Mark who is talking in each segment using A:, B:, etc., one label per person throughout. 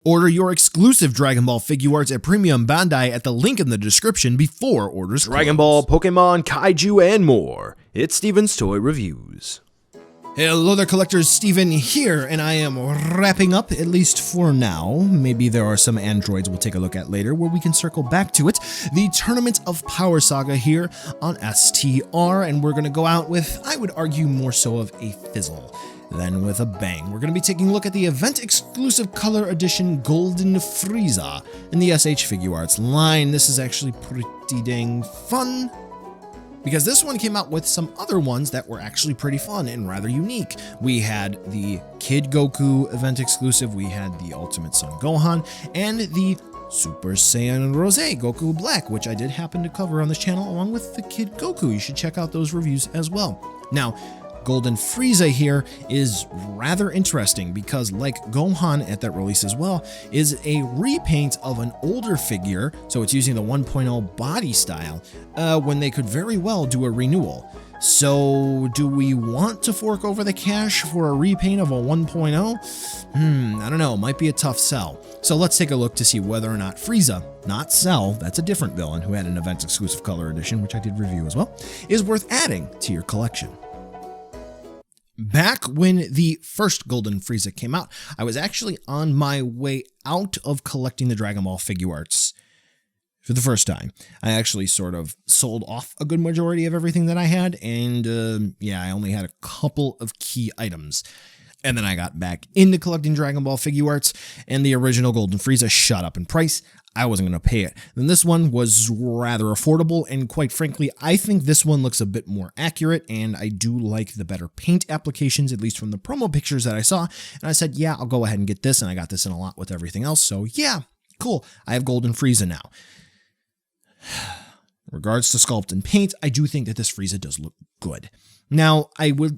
A: Order your exclusive Dragon Ball Figuarts at Premium Bandai at the link in the description before orders close.
B: Dragon Ball, Pokemon, Kaiju, and more. It's Steven's Toy Reviews.
A: Hello there, collectors. Steven here, and I am wrapping up, at least for now. Maybe there are some androids we'll take a look at later where we can circle back to it. The Tournament of Power Saga here on STR, and we're going to go out with, I would argue, more so of a fizzle than with a bang. We're going to be taking a look at the event-exclusive color edition Golden Frieza in the SH Figuarts line. This is actually pretty dang fun, because this one came out with some other ones that were actually pretty fun and rather unique. We had the Kid Goku event exclusive, we had the Ultimate Son Gohan, and the Super Saiyan Rose Goku Black, which I did happen to cover on this channel along with the Kid Goku. You should check out those reviews as well. Now, Golden Frieza here is rather interesting because, like Gohan at that release as well, is a repaint of an older figure, so it's using the 1.0 body style, when they could very well do a renewal. So do we want to fork over the cash for a repaint of a 1.0? I don't know, might be a tough sell. So let's take a look to see whether or not Frieza, not Cell, that's a different villain who had an event exclusive color edition, which I did review as well, is worth adding to your collection. Back when the first Golden Frieza came out, I was actually on my way out of collecting the Dragon Ball Figuarts for the first time. I actually sort of sold off a good majority of everything that I had, and yeah, I only had a couple of key items. And then I got back into collecting Dragon Ball Figuarts, and the original Golden Frieza shot up in price. I wasn't going to pay it. Then this one was rather affordable, and quite frankly, I think this one looks a bit more accurate, and I do like the better paint applications, at least from the promo pictures that I saw. And I said, yeah, I'll go ahead and get this, and I got this in a lot with everything else. So yeah, cool. I have Golden Frieza now. In regards to sculpt and paint, I do think that this Frieza does look good. Now, I will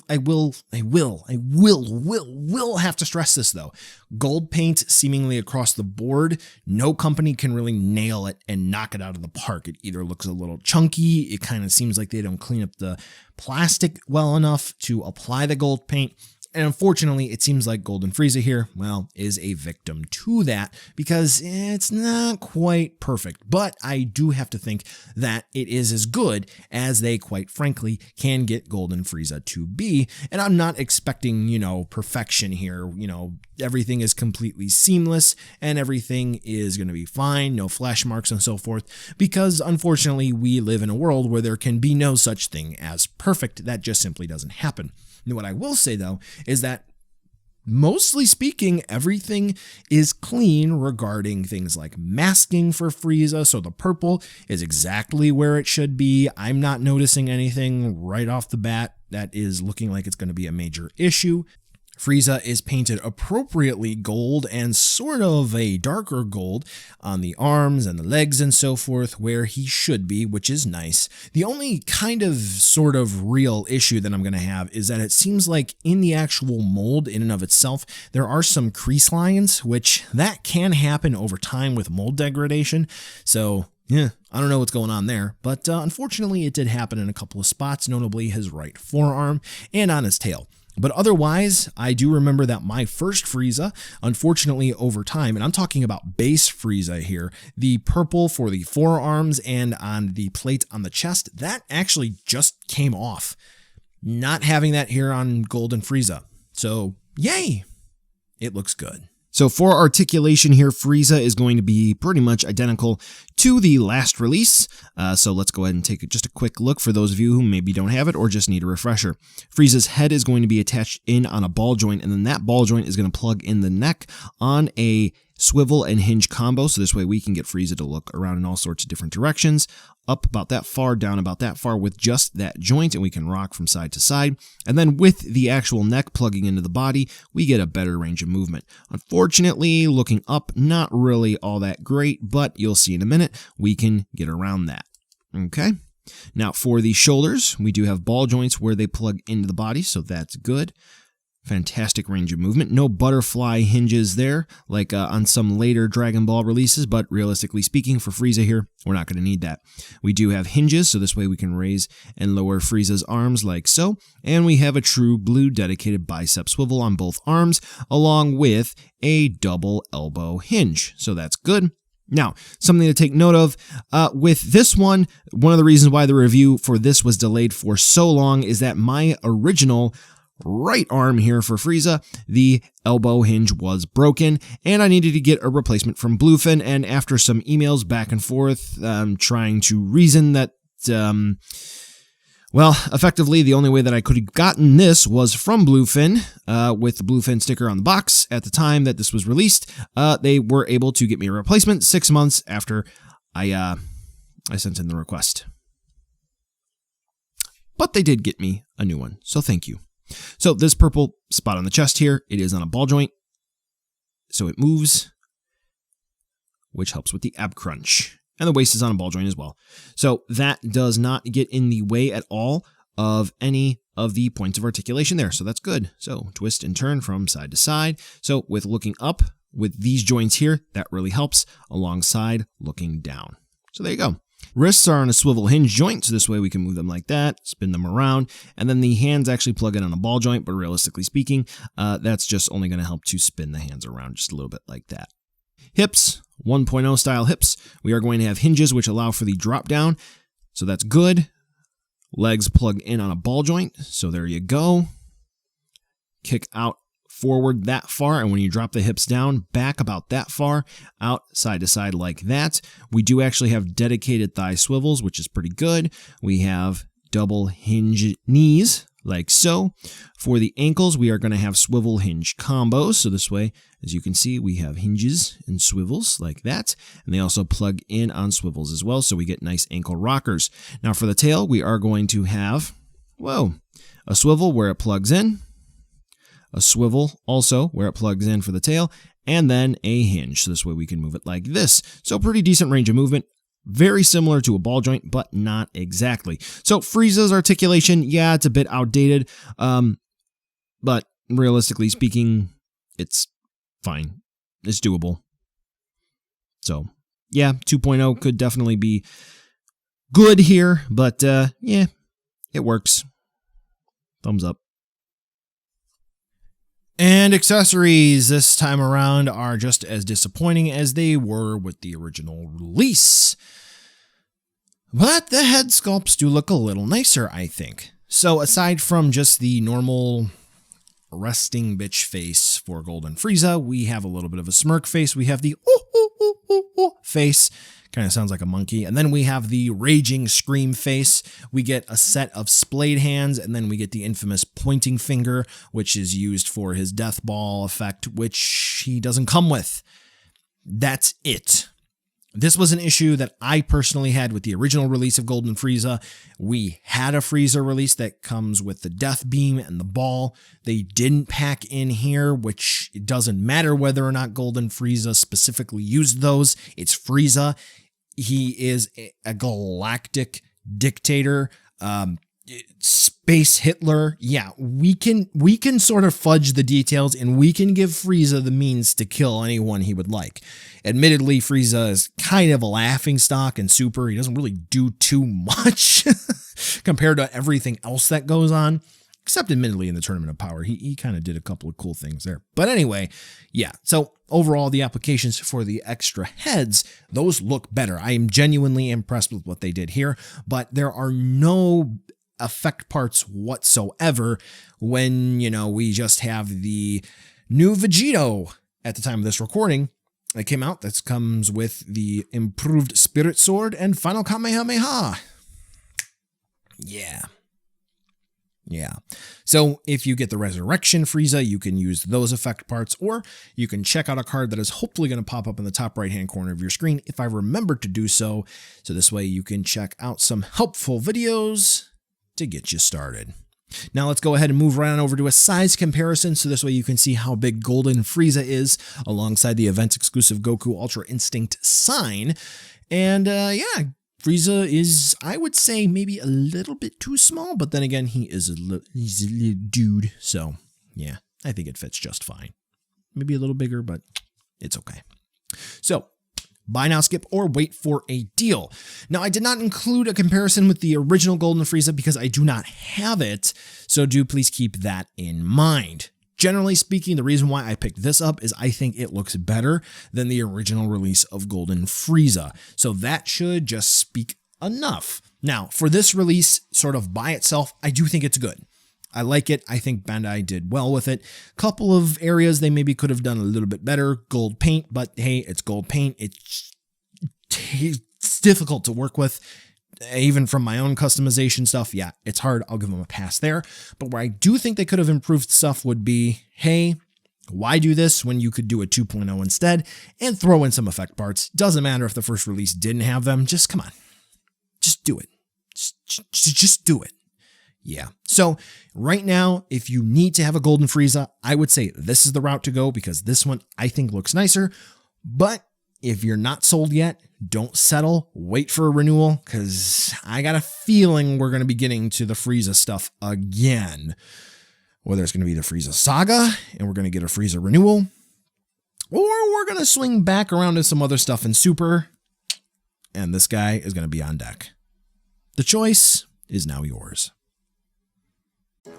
A: have to stress this though. Gold paint seemingly across the board, no company can really nail it and knock it out of the park. It either looks a little chunky, it kind of seems like they don't clean up the plastic well enough to apply the gold paint. And unfortunately, it seems like Golden Frieza here, well, is a victim to that because it's not quite perfect. But I do have to think that it is as good as they, quite frankly, can get Golden Frieza to be. And I'm not expecting, perfection here. Everything is completely seamless and everything is going to be fine, no flash marks and so forth, because unfortunately, we live in a world where there can be no such thing as perfect. That just simply doesn't happen. And what I will say, though, is that mostly speaking, everything is clean regarding things like masking for Frieza. So the purple is exactly where it should be. I'm not noticing anything right off the bat that is looking like it's going to be a major issue. Frieza is painted appropriately gold and sort of a darker gold on the arms and the legs and so forth where he should be, which is nice. The only kind of sort of real issue that I'm going to have is that it seems like in the actual mold in and of itself, there are some crease lines, which that can happen over time with mold degradation. So yeah, I don't know what's going on there, but unfortunately it did happen in a couple of spots, notably his right forearm and on his tail. But otherwise, I do remember that my first Frieza, unfortunately over time, and I'm talking about base Frieza here, the purple for the forearms and on the plate on the chest, that actually just came off. Not having that here on Golden Frieza. So, yay! It looks good. So for articulation here, Frieza is going to be pretty much identical to the last release. So let's go ahead and take just a quick look for those of you who maybe don't have it or just need a refresher. Frieza's head is going to be attached in on a ball joint, and then that ball joint is going to plug in the neck on a swivel and hinge combo, so this way we can get Frieza to look around in all sorts of different directions, up about that far, down about that far with just that joint, and we can rock from side to side. And then with the actual neck plugging into the body, we get a better range of movement. Unfortunately, looking up, not really all that great, but you'll see in a minute, we can get around that. Okay. Now for the shoulders, we do have ball joints where they plug into the body, so that's good. Fantastic range of movement. No butterfly hinges there, like on some later Dragon Ball releases, but realistically speaking, for Frieza here, we're not going to need that. We do have hinges, so this way we can raise and lower Frieza's arms like so, and we have a true blue dedicated bicep swivel on both arms, along with a double elbow hinge, so that's good. Now, something to take note of, with this one of the reasons why the review for this was delayed for so long is that my original right arm here for Frieza, the elbow hinge was broken, and I needed to get a replacement from Bluefin, and after some emails back and forth, trying to reason that, well, effectively, the only way that I could have gotten this was from Bluefin, with the Bluefin sticker on the box at the time that this was released. They were able to get me a replacement 6 months after I sent in the request. But they did get me a new one, so thank you. So this purple spot on the chest here, it is on a ball joint, so it moves, which helps with the ab crunch. And the waist is on a ball joint as well. So that does not get in the way at all of any of the points of articulation there, so that's good. So twist and turn from side to side. So with looking up, with these joints here, that really helps, alongside looking down. So there you go. Wrists are on a swivel hinge joint, so this way we can move them like that, spin them around, and then the hands actually plug in on a ball joint, but realistically speaking, that's just only going to help to spin the hands around just a little bit like that. Hips, 1.0 style hips. We are going to have hinges which allow for the drop down, so that's good. Legs plug in on a ball joint, so there you go. Kick out forward that far, and when you drop the hips down, back about that far, out side to side like that. We do actually have dedicated thigh swivels, which is pretty good. We have double hinge knees, like so. For the ankles, we are going to have swivel hinge combos, so this way, as you can see, we have hinges and swivels like that, and they also plug in on swivels as well, so we get nice ankle rockers. Now for the tail, we are going to have, a swivel where it plugs in, a swivel also where it plugs in for the tail, and then a hinge. So this way we can move it like this. So pretty decent range of movement. Very similar to a ball joint, but not exactly. So Frieza's articulation, yeah, it's a bit outdated, but realistically speaking, it's fine. It's doable. So yeah, 2.0 could definitely be good here, but yeah, it works. Thumbs up. And accessories this time around are just as disappointing as they were with the original release. But the head sculpts do look a little nicer, I think. So aside from just the normal resting bitch face for Golden Frieza, we have a little bit of a smirk face. We have the face. Kind of sounds like a monkey. And then we have the raging scream face. We get a set of splayed hands, and then we get the infamous pointing finger, which is used for his death ball effect, which he doesn't come with. That's it. This was an issue that I personally had with the original release of Golden Frieza. We had a Frieza release that comes with the death beam and the ball. They didn't pack in here, which it doesn't matter whether or not Golden Frieza specifically used those. It's Frieza. He is a galactic dictator, space Hitler. Yeah, we can sort of fudge the details, and we can give Frieza the means to kill anyone he would like. Admittedly, Frieza is kind of a laughingstock and super. He doesn't really do too much compared to everything else that goes on. Except admittedly in the Tournament of Power, he kind of did a couple of cool things there. But anyway, yeah. So overall, the applications for the extra heads, those look better. I am genuinely impressed with what they did here, but there are no effect parts whatsoever when, we just have the new Vegito at the time of this recording that came out. That comes with the improved Spirit Sword and Final Kamehameha. Yeah. So if you get the Resurrection Frieza, you can use those effect parts, or you can check out a card that is hopefully going to pop up in the top right-hand corner of your screen if I remember to do so. So this way you can check out some helpful videos to get you started. Now let's go ahead and move right on over to a size comparison, so this way you can see how big Golden Frieza is alongside the event-exclusive Goku Ultra Instinct sign. And yeah, Frieza is, I would say, maybe a little bit too small, but then again, he's a little dude, so yeah. I think it fits just fine. Maybe a little bigger, but it's okay. So, buy now, skip, or wait for a deal. Now, I did not include a comparison with the original Golden Frieza because I do not have it, so do please keep that in mind. Generally speaking, the reason why I picked this up is I think it looks better than the original release of Golden Frieza, so that should just speak enough. Now, for this release, sort of by itself, I do think it's good. I like it. I think Bandai did well with it. Couple of areas they maybe could have done a little bit better. Gold paint, but hey, it's gold paint. It's difficult to work with. Even from my own customization stuff, yeah, it's hard. I'll give them a pass there. But where I do think they could have improved stuff would be, hey, why do this when you could do a 2.0 instead and throw in some effect parts? Doesn't matter if the first release didn't have them. Just come on. Just do it. Just do it. Yeah. So right now, if you need to have a Golden Frieza, I would say this is the route to go because this one I think looks nicer. But if you're not sold yet, don't settle. Wait for a renewal because I got a feeling we're going to be getting to the Frieza stuff again. Whether it's going to be the Frieza saga and we're going to get a Frieza renewal, or we're going to swing back around to some other stuff in Super and this guy is going to be on deck. The choice is now yours.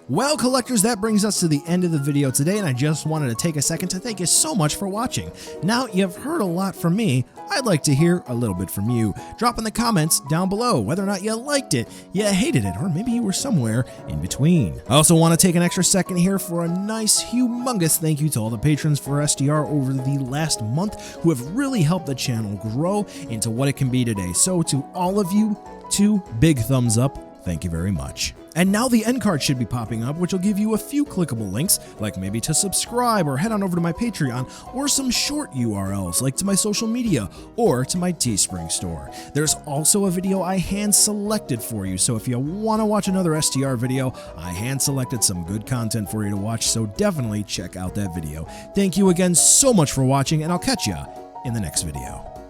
A: Well, collectors, that brings us to the end of the video today, and I just wanted to take a second to thank you so much for watching. Now, you've heard a lot from me. I'd like to hear a little bit from you. Drop in the comments down below whether or not you liked it, you hated it, or maybe you were somewhere in between. I also want to take an extra second here for a nice, humongous thank you to all the patrons for STR over the last month who have really helped the channel grow into what it can be today. So to all of you, 2 big thumbs up. Thank you very much. And now the end card should be popping up, which will give you a few clickable links, like maybe to subscribe or head on over to my Patreon, or some short URLs like to my social media or to my Teespring store. There's also a video I hand selected for you, so if you want to watch another STR video, I hand selected some good content for you to watch, so definitely check out that video. Thank you again so much for watching, and I'll catch ya in the next video.